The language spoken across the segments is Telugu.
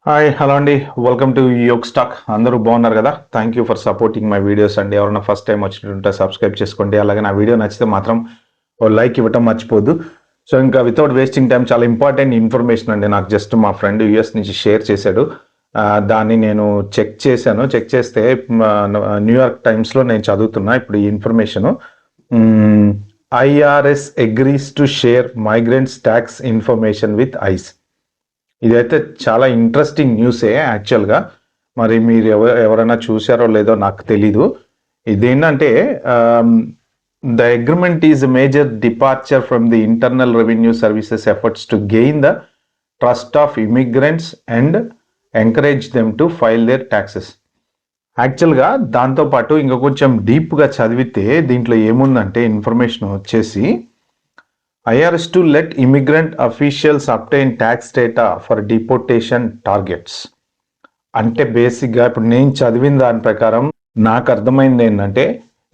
హాయ్ హలో అండి, వెల్కమ్ టు యోగ్ స్టాక్. అందరూ బాగున్నారు కదా? Thank you for supporting my videos అండి. ఎవరైనా ఫస్ట్ టైం వచ్చినట్టుంటే సబ్స్క్రైబ్ చేసుకోండి. అలాగే నా వీడియో నచ్చితే మాత్రం ఓ లైక్ ఇవ్వటం మర్చిపోద్దు. సో ఇంకా వితౌట్ వేస్టింగ్ టైం చాలా ఇంపార్టెంట్ ఇన్ఫర్మేషన్ అండి. నాకు జస్ట్ మా ఫ్రెండ్ యూఎస్ నుంచి షేర్ చేశాడు. దాన్ని నేను చెక్ చేశాను. చెక్ చేస్తే న్యూయార్క్ టైమ్స్లో నేను చదువుతున్నా ఇప్పుడు ఈ information. IRS agrees to share migrants tax information with ice. ఇదైతే చాలా ఇంట్రెస్టింగ్ న్యూసే యాక్చువల్గా. మరి మీరు ఎవరైనా చూసారో లేదో నాకు తెలీదు. ఇదేంటంటే the agreement is major departure from the internal revenue services efforts to gain the trust of immigrants and encourage them to file their taxes. యాక్చువల్గా దాంతోపాటు ఇంకా కొంచెం డీప్గా చదివితే దీంట్లో ఏముందంటే ఇన్ఫర్మేషన్ వచ్చేసి IRS to let immigrant officials obtain tax data for deportation targets. అంటే బేసిక్గా ఇప్పుడు నేను చదివిన దాని ప్రకారం నాకు అర్థమైంది ఏంటంటే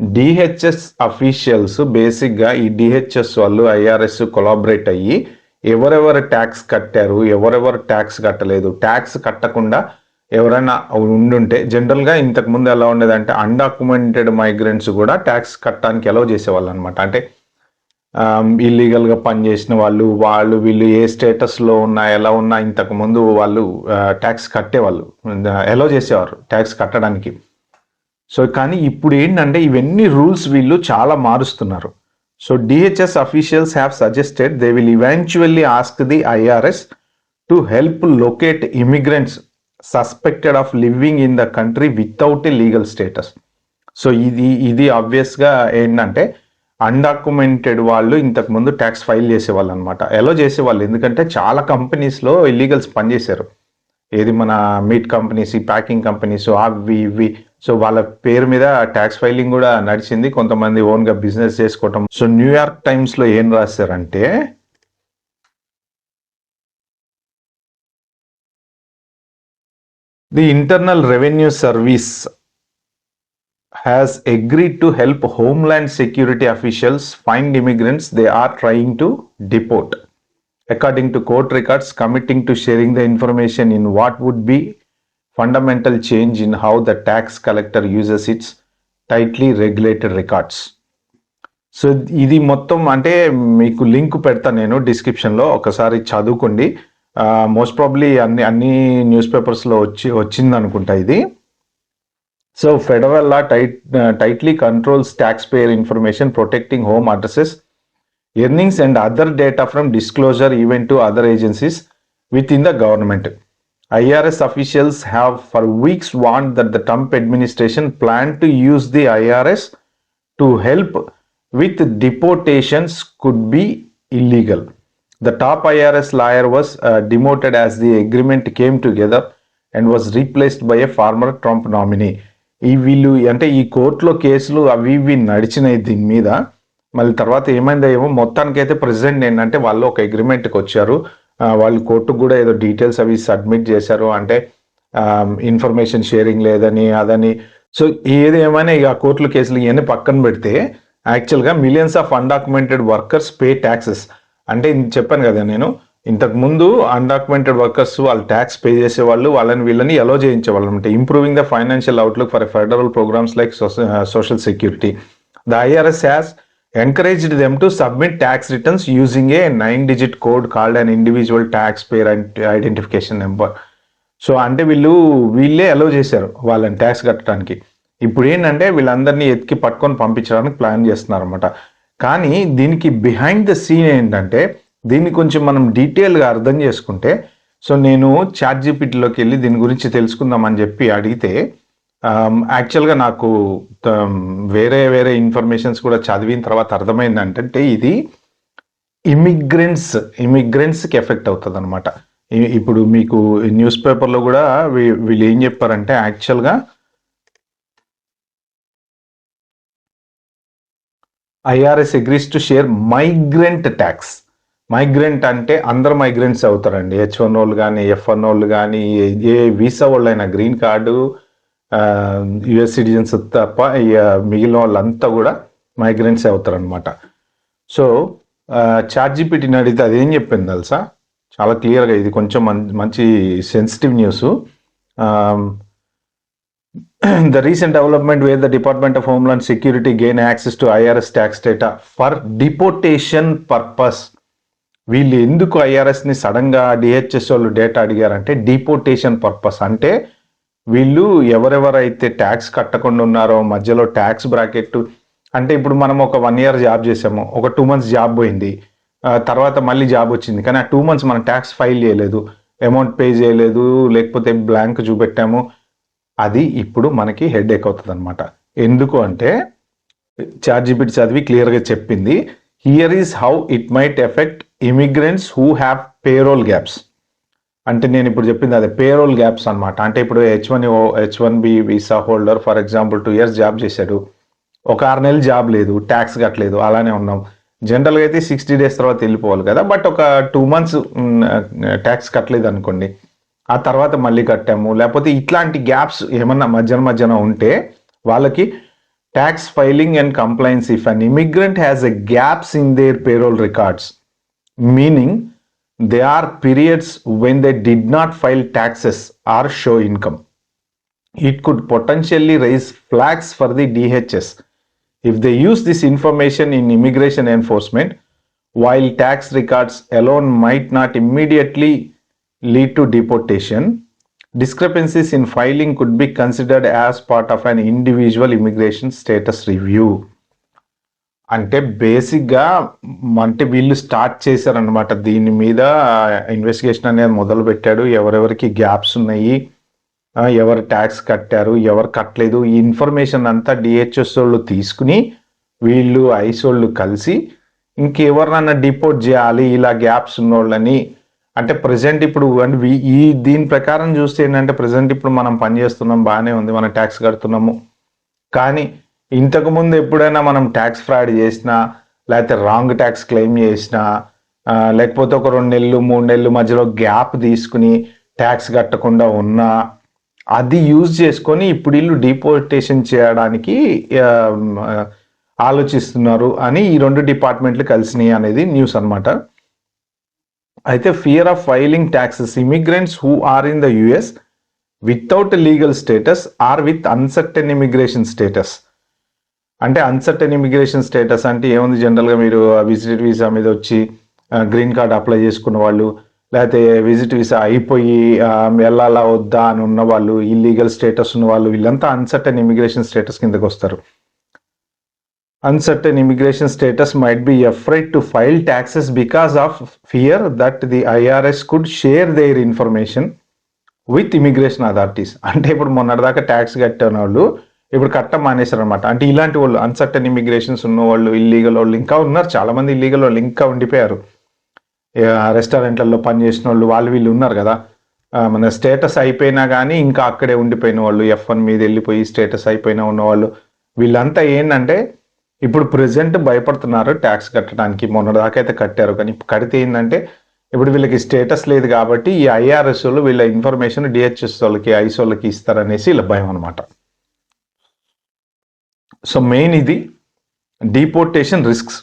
డిహెచ్ఎస్ అఫీషియల్స్ బేసిక్గా ఈ డిహెచ్ఎస్ వాళ్ళు ఐఆర్ఎస్ కొలాబరేట్ అయ్యి ఎవరెవరు ట్యాక్స్ కట్టారు, ఎవరెవరు ట్యాక్స్ కట్టలేదు, ట్యాక్స్ కట్టకుండా ఎవరైనా ఉండుంటే జనరల్గా ఇంతకుముందు ఎలా ఉండేదంటే అన్డాక్యుమెంటెడ్ మైగ్రెంట్స్ కూడా ట్యాక్స్ కట్టడానికి అలౌ చేసేవాళ్ళు అనమాట. అంటే ఇల్లీగల్గా పనిచేసిన వాళ్ళు వీళ్ళు ఏ స్టేటస్లో ఉన్నా ఎలా ఉన్నా ఇంతకుముందు వాళ్ళు ట్యాక్స్ కట్టేవాళ్ళు, అలౌ చేసేవారు ట్యాక్స్ కట్టడానికి. సో కానీ ఇప్పుడు ఏంటంటే ఇవన్నీ రూల్స్ వీళ్ళు చాలా మారుస్తున్నారు. So DHS officials have suggested they will eventually ask the IRS to help locate immigrants suspected of living in the country without a legal status. So ఇది ఆబ్వియస్గా ఏంటంటే అన్డాక్యుమెంటెడ్ వాళ్ళు ఇంతకుముందు ట్యాక్స్ ఫైల్ చేసేవాళ్ళు అనమాట, అలో చేసేవాళ్ళు. ఎందుకంటే చాలా కంపెనీస్లో ఇల్లీగల్స్ పనిచేశారు. ఏది మన మీట్ కంపెనీస్, ఈ ప్యాకింగ్ కంపెనీస్, అవి ఇవి. సో వాళ్ళ పేరు మీద ట్యాక్స్ ఫైలింగ్ కూడా నడిచింది. కొంతమంది ఓన్గా బిజినెస్ చేసుకోవటం. సో న్యూయార్క్ టైమ్స్లో ఏం రాశారంటే the internal revenue service has agreed to help Homeland Security officials find immigrants they are trying to deport. According to court records, committing to sharing the information in what would be fundamental change in how the tax collector uses its tightly regulated records. So ఇది మొత్తం అంటే మీకు లింక్ పెడతా నేను డిస్క్రిప్షన్లో, ఒకసారి చదువుకోండి. మోస్ట్ ప్రాబ్లీ అన్ని న్యూస్ పేపర్స్లో వచ్చింది అనుకుంటా ఇది. So federal law tightly controls taxpayer information, protecting home addresses, earnings and other data from disclosure even to other agencies within the government. IRS officials have for weeks warned that the Trump administration planned to use the IRS to help with deportations could be illegal. The top IRS lawyer was demoted as the agreement came together and was replaced by a former Trump nominee. వీళ్ళు అంటే ఈ కోర్టులో కేసులు అవి ఇవి నడిచినాయి దీని మీద. మళ్ళీ తర్వాత ఏమైందో ఏమో, మొత్తానికైతే ప్రెసిడెంట్ ఏంటంటే వాళ్ళు ఒక అగ్రిమెంట్కి వచ్చారు. వాళ్ళు కోర్టుకు కూడా ఏదో డీటెయిల్స్ అవి సబ్మిట్ చేశారు, అంటే ఇన్ఫర్మేషన్ షేరింగ్ లేదని అదని. సో ఏది ఏమైనా ఇక కోర్టుల కేసులు ఇవన్నీ పక్కన పెడితే యాక్చువల్గా millions of undocumented workers pay taxes. అంటే చెప్పాను కదా నేను ఇంతకుముందు అన్డాక్యుమెంటెడ్ వర్కర్స్ వాళ్ళు ట్యాక్స్ పే చేసేవాళ్ళు, వాళ్ళని వీళ్ళని అలో చేయించేవాళ్ళు అనమాట. Improving the financial outlook for federal programs like social security. The IRS has encouraged them to submit tax returns using a 9-digit code called an individual taxpayer identification number. So అంటే వీళ్ళే అలో చేశారు వాళ్ళని ట్యాక్స్ కట్టడానికి. ఇప్పుడు ఏంటంటే వీళ్ళందరినీ ఎత్తికి పట్టుకొని పంపించడానికి ప్లాన్ చేస్తున్నారు అనమాట. కానీ దీనికి బిహైండ్ ద సీన్ ఏంటంటే దీన్ని కొంచెం మనం డీటెయిల్గా అర్థం చేసుకుంటే, సో నేను చాట్‌జీపీటీలోకి వెళ్ళి దీని గురించి తెలుసుకుందామని చెప్పి అడిగితే యాక్చువల్గా నాకు వేరే ఇన్ఫర్మేషన్స్ కూడా చదివిన తర్వాత అర్థమైంది అంటే ఇది ఇమిగ్రెంట్స్కి ఎఫెక్ట్ అవుతుంది అనమాట. ఇప్పుడు మీకు న్యూస్ పేపర్లో కూడా వీళ్ళు ఏం చెప్పారంటే యాక్చువల్గా IRS agrees to share migrant tax. Migrant అంటే అందరు మైగ్రెంట్స్ అవుతారండి. H1 వాళ్ళు కానీ, F1 వాళ్ళు కానీ, ఏ వీసా వాళ్ళు అయినా, గ్రీన్ కార్డు, యుఎస్ సిటిజన్స్ తప్ప మిగిలిన వాళ్ళంతా కూడా మైగ్రెంట్స్ అవుతారు అనమాట. సో చాట్‌జీపీటీని అడిగితే అదేం చెప్పింది తెలుసా? చాలా క్లియర్గా, ఇది కొంచెం మంచి sensitive news. The recent development where the Department of Homeland Security gain access to IRS tax data for deportation purpose. వీళ్ళు ఎందుకు ఐఆర్ఎస్ని సడన్గా డిహెచ్ఎస్ వాళ్ళు డేటా అడిగారంటే డిపోర్టేషన్ పర్పస్. అంటే వీళ్ళు ఎవరెవరైతే ట్యాక్స్ కట్టకుండా ఉన్నారో, మధ్యలో ట్యాక్స్ బ్రాకెట్, అంటే ఇప్పుడు మనం ఒక 1 year జాబ్ చేసాము, ఒక 2 months జాబ్ పోయింది, తర్వాత మళ్ళీ జాబ్ వచ్చింది, కానీ ఆ 2 months మనం ట్యాక్స్ ఫైల్ చేయలేదు, అమౌంట్ పే చేయలేదు, లేకపోతే బ్లాంక్ చూపెట్టాము, అది ఇప్పుడు మనకి హెడ్ ఏక్ అవుతుంది అనమాట. ఎందుకు అంటే చాట్‌జీపీటీ చదివి క్లియర్గా చెప్పింది, here is how it might effect immigrants who have payroll gaps. అంటే నేను ఇప్పుడు చెప్పింది అదే పేరోల్ గ్యాప్స్ అనమాట. అంటే ఇప్పుడు H1B visa holder for example 2 years job చేశాడు, ఒక 6 నెలలు జాబ్ లేదు, ట్యాక్స్ కట్టలేదు, అలానే ఉన్నాం. జనరల్గా అయితే 60 days తర్వాత వెళ్ళిపోవాలి కదా, బట్ ఒక 2 months ట్యాక్స్ కట్టలేదు అనుకోండి, ఆ తర్వాత మళ్ళీ కట్టాము, లేకపోతే ఇట్లాంటి గ్యాప్స్ ఏమన్నా మధ్యన ఉంటే వాళ్ళకి tax filing and complains. If an immigrant has a gaps in there payroll records, meaning they are periods when they did not file taxes or show income, it could potentially raise flags for the DHS if they use this information in immigration enforcement. While tax records alone might not immediately lead to deportation, discrepancies in filing could be considered as part of an individual immigration status review. అంటే బేసిక్గా అంటే వీళ్ళు స్టార్ట్ చేశారనమాట, దీని మీద ఇన్వెస్టిగేషన్ అనేది మొదలు పెట్టాడు. ఎవరెవరికి గ్యాప్స్ ఉన్నాయి, ఎవరు ట్యాక్స్ కట్టారు, ఎవరు కట్టలేదు, ఈ ఇన్ఫర్మేషన్ అంతా డిహెచ్ఎస్ వాళ్ళు తీసుకుని వీళ్ళు ఐస్ వాళ్ళు కలిసి ఇంకెవరినన్నా డిపోర్ట్ చేయాలి ఇలా గ్యాప్స్ ఉన్నోళ్ళని. అంటే ప్రజెంట్ ఇప్పుడు దీని ప్రకారం చూస్తే ఏంటంటే ప్రజెంట్ ఇప్పుడు మనం పనిచేస్తున్నాం, బాగానే ఉంది, మనం ట్యాక్స్ కడుతున్నాము, కానీ ఇంతకుముందు ఎప్పుడైనా మనం ట్యాక్స్ ఫ్రాడ్ చేసినా, లేకపోతే రాంగ్ ట్యాక్స్ క్లెయిమ్ చేసినా, లేకపోతే ఒక 2 నెలలు 3 నెలలు మధ్యలో గ్యాప్ తీసుకుని ట్యాక్స్ కట్టకుండా ఉన్నా, అది యూజ్ చేసుకొని ఇప్పుడు వీళ్ళు డిపోర్టేషన్ చేయడానికి ఆలోచిస్తున్నారు అని ఈ 2 డిపార్ట్మెంట్లు కలిసినాయి అనేది న్యూస్ అనమాట. అయితే fear of filing taxes, immigrants who are in the US without legal status or with uncertain immigration status. అంటే అన్సర్టెన్ ఇమిగ్రేషన్ స్టేటస్ అంటే ఏముంది, జనరల్గా మీరు విజిట్ వీసా మీద వచ్చి గ్రీన్ కార్డ్ అప్లై చేసుకున్న వాళ్ళు, లేకపోతే విజిట్ వీసా అయిపోయి వెళ్ళాలా వద్దా అని ఉన్న వాళ్ళు, ఇల్లీగల్ స్టేటస్ ఉన్న వాళ్ళు, వీళ్ళంతా అన్సర్టెన్ ఇమిగ్రేషన్ స్టేటస్ కిందకు వస్తారు. Uncertain immigration status might be afraid to file taxes because of fear that the IRS could share their information with immigration authorities. అంటే ఇప్పుడు మొన్నటిదాకా ట్యాక్స్ కట్టిన వాళ్ళు ఇప్పుడు కట్ట మానేశారు అనమాట. అంటే ఇలాంటి వాళ్ళు అన్సర్టన్ ఇమిగ్రేషన్స్ ఉన్న వాళ్ళు, ఇల్లీగల్ వాళ్ళు ఇంకా ఉన్నారు, చాలా మంది ఇల్లీగల్ వాళ్ళు ఇంకా ఉండిపోయారు. రెస్టారెంట్లలో పనిచేసిన వాళ్ళు, వీళ్ళు ఉన్నారు కదా, మన స్టేటస్ అయిపోయినా కానీ ఇంకా అక్కడే ఉండిపోయిన వాళ్ళు, F1 మీద వెళ్ళిపోయి స్టేటస్ అయిపోయినా ఉన్నవాళ్ళు, వీళ్ళంతా ఏంటంటే ఇప్పుడు ప్రెసెంట్ భయపడుతున్నారు ట్యాక్స్ కట్టడానికి. మొన్నటిదాకా అయితే కట్టారు, కానీ కడితే ఏంటంటే ఇప్పుడు వీళ్ళకి స్టేటస్ లేదు కాబట్టి ఈ ఐఆర్ఎస్ వాళ్ళు వీళ్ళ ఇన్ఫర్మేషన్ డిహెచ్ఎస్ వాళ్ళకి, ఐస్ వాళ్ళకి ఇస్తారనేసి ఇలా భయం అనమాట. సో మెయిన్ ఇది deportation risks.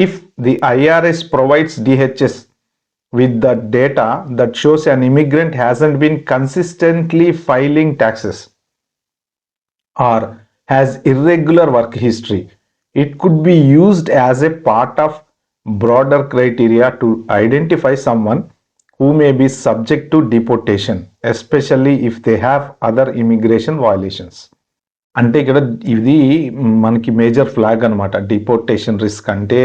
If the IRS provides DHS with the data that shows an immigrant hasn't been consistently filing taxes or has irregular work history, it could be used as a part of broader criteria to identify someone who may be subject to deportation, especially if they have other immigration violations. అంటే ఇక్కడ ఇది మనకి మేజర్ ఫ్లాగ్ అనమాట. డిపోర్టేషన్ రిస్క్ అంటే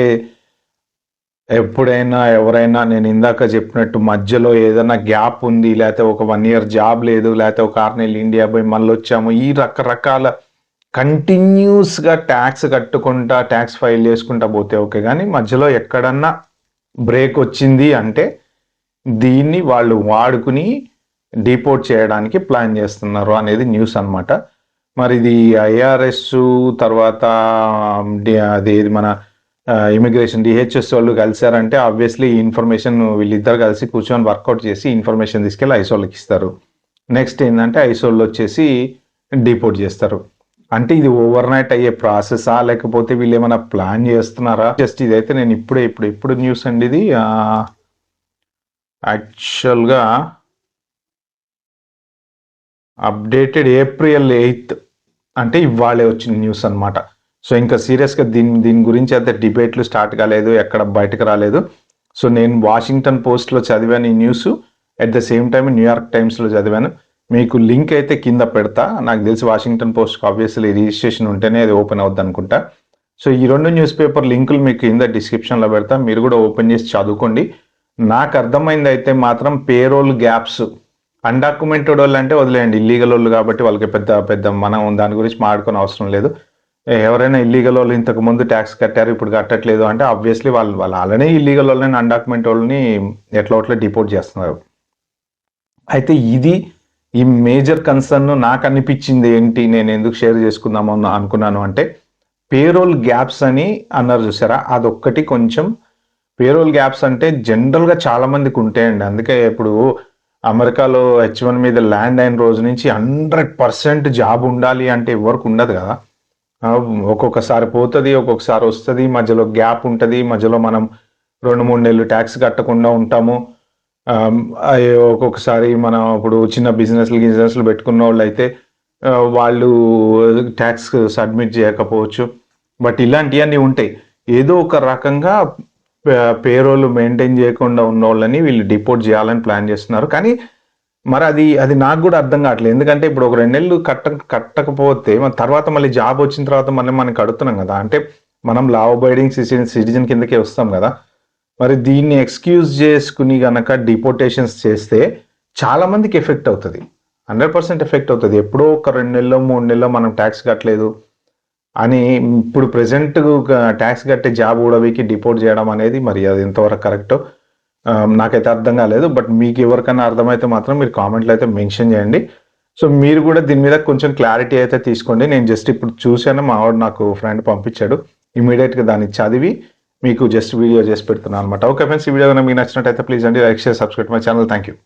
ఎప్పుడైనా ఎవరైనా నేను ఇందాక చెప్పినట్టు మధ్యలో ఏదైనా గ్యాప్ ఉంది, లేకపోతే ఒక 1 year జాబ్ లేదు, లేకపోతే ఒక 6 నెలలు ఇండియా పోయి మళ్ళీ వచ్చాము, ఈ రకరకాల కంటిన్యూస్గా ట్యాక్స్ కట్టుకుంటా ట్యాక్స్ ఫైల్ చేసుకుంటా పోతే ఓకే, కానీ మధ్యలో ఎక్కడన్నా బ్రేక్ వచ్చింది అంటే దీన్ని వాళ్ళు వాడుకుని డిపోర్ట్ చేయడానికి ప్లాన్ చేస్తున్నారు అనేది న్యూస్ అనమాట. మరి ఇది ఐఆర్ఎస్ తర్వాత అది మన ఇమిగ్రేషన్ డిహెచ్ఎస్ వాళ్ళు కలిసారంటే ఆబ్వియస్లీ ఈ ఇన్ఫర్మేషన్ వీళ్ళిద్దరు కలిసి కూర్చొని వర్కౌట్ చేసి ఇన్ఫర్మేషన్ తీసుకెళ్ళి ఐస్ వాళ్ళకి ఇస్తారు. నెక్స్ట్ ఏంటంటే ఐస్ వాళ్ళు వచ్చేసి డిపోర్ట్ చేస్తారు. అంటే ఇది ఓవర్ నైట్ అయ్యే ప్రాసెసా లేకపోతే వీళ్ళు ఏమైనా ప్లాన్ చేస్తున్నారా? జస్ట్ ఇదైతే నేను ఇప్పుడు న్యూస్ అండి, ఇది యాక్చువల్గా అప్డేటెడ్ ఏప్రిల్ 8 అంటే ఇవాళే వచ్చిన న్యూస్ అనమాట. సో ఇంకా సీరియస్గా దీని గురించి అయితే డిబేట్లు స్టార్ట్ కాలేదు, ఎక్కడ బయటకు రాలేదు. సో నేను వాషింగ్టన్ పోస్ట్లో చదివాను ఈ news, at the same time New York టైమ్స్లో చదివాను. మీకు లింక్ అయితే కింద పెడతా. నాకు తెలిసి వాషింగ్టన్ పోస్ట్కి ఆబ్వియస్లీ రిజిస్ట్రేషన్ ఉంటేనే అది ఓపెన్ అవుద్ది అనుకుంటా. సో ఈ 2 న్యూస్ పేపర్ లింకులు మీకు కింద డిస్క్రిప్షన్లో పెడతా, మీరు కూడా ఓపెన్ చేసి చదువుకోండి. నాకు అర్థమైంది అయితే మాత్రం పేరోల్ గ్యాప్స్, అన్డాక్యుమెంటెడ్ వాళ్ళు అంటే వదిలేయండి, ఇల్లీగల్ వాళ్ళు కాబట్టి వాళ్ళకి పెద్ద మనం దాని గురించి మాట్లాడుకునే అవసరం లేదు. ఎవరైనా ఇల్లీగల్ వాళ్ళు ఇంతకు ముందు ట్యాక్స్ కట్టారు ఇప్పుడు కట్టట్లేదు అంటే ఆబ్వియస్లీ వాళ్ళు అలానే ఇల్లీగల్ వాళ్ళని అన్డాక్యుమెంట్ వాళ్ళని ఎట్లా డిపోర్ట్ చేస్తున్నారు. అయితే ఈ మేజర్ కన్సర్న్ నాకు అనిపించింది ఏంటి, నేను ఎందుకు షేర్ చేసుకుందాము అనుకున్నాను అంటే, పేరోల్ గ్యాప్స్ అని అన్నారు చూసారా, అదొక్కటి కొంచెం. పేరోల్ గ్యాప్స్ అంటే జనరల్గా చాలా మందికి ఉంటాయండి. అందుకే ఇప్పుడు అమెరికాలో H1 మీద ల్యాండ్ అయిన రోజు నుంచి 100% జాబ్ ఉండాలి అంటే ఎవరికి ఉండదు కదా. ఒక్కొక్కసారి పోతుంది, ఒక్కొక్కసారి వస్తుంది, మధ్యలో గ్యాప్ ఉంటుంది, మధ్యలో మనం 2-3 నెలలు ట్యాక్స్ కట్టకుండా ఉంటాము. ఒక్కొక్కసారి మనం ఇప్పుడు చిన్న బిజినెస్లు పెట్టుకున్న వాళ్ళు అయితే వాళ్ళు ట్యాక్స్ సబ్మిట్ చేయకపోవచ్చు. బట్ ఇలాంటివన్నీ ఉంటాయి. ఏదో ఒక రకంగా పేరోల్ మెయింటైన్ చేయకుండా ఉన్న వాళ్ళని వీళ్ళు డిపోర్ట్ చేయాలని ప్లాన్ చేస్తున్నారు. కానీ మరి అది నాకు కూడా అర్థం కావట్లేదు. ఎందుకంటే ఇప్పుడు ఒక 2 నెలలు కట్టకపోతే మన తర్వాత మళ్ళీ జాబ్ వచ్చిన తర్వాత మనకి అడుగుతున్నాం కదా, అంటే మనం లా అబైడింగ్ సిటిజన్ కిందకే వస్తాం కదా. మరి దీన్ని ఎక్స్క్యూజ్ చేసుకుని గనక డిపోర్టేషన్స్ చేస్తే చాలా మందికి ఎఫెక్ట్ అవుతుంది, 100% ఎఫెక్ట్ అవుతుంది. ఎప్పుడో ఒక 2 నెలలో 3 నెలలో మనం ట్యాక్స్ కట్టలేదు అని ఇప్పుడు ప్రెసెంట్ ట్యాక్స్ కట్టే జాబ్ ఊడవికి డిపోర్ట్ చేయడం అనేది మరి అది ఎంతవరకు కరెక్టో నాకైతే అర్థం కాలేదు. బట్ మీకు ఎవరికైనా అర్థమైతే మాత్రం మీరు కామెంట్లో అయితే మెన్షన్ చేయండి. సో మీరు కూడా దీని మీద కొంచెం క్లారిటీ అయితే తీసుకోండి. నేను జస్ట్ ఇప్పుడు చూశాను, మా వాడు నాకు ఫ్రెండ్ పంపించాడు, ఇమీడియట్గా దాన్ని చదివి మీకు జస్ట్ వీడియో చేసి పెడుతున్నాను అనమాట. ఓకే ఫ్రెండ్స్, ఈ వీడియో మీకు నచ్చినట్టయితే ప్లీజ్ అండి like share subscribe my channel. Thank you.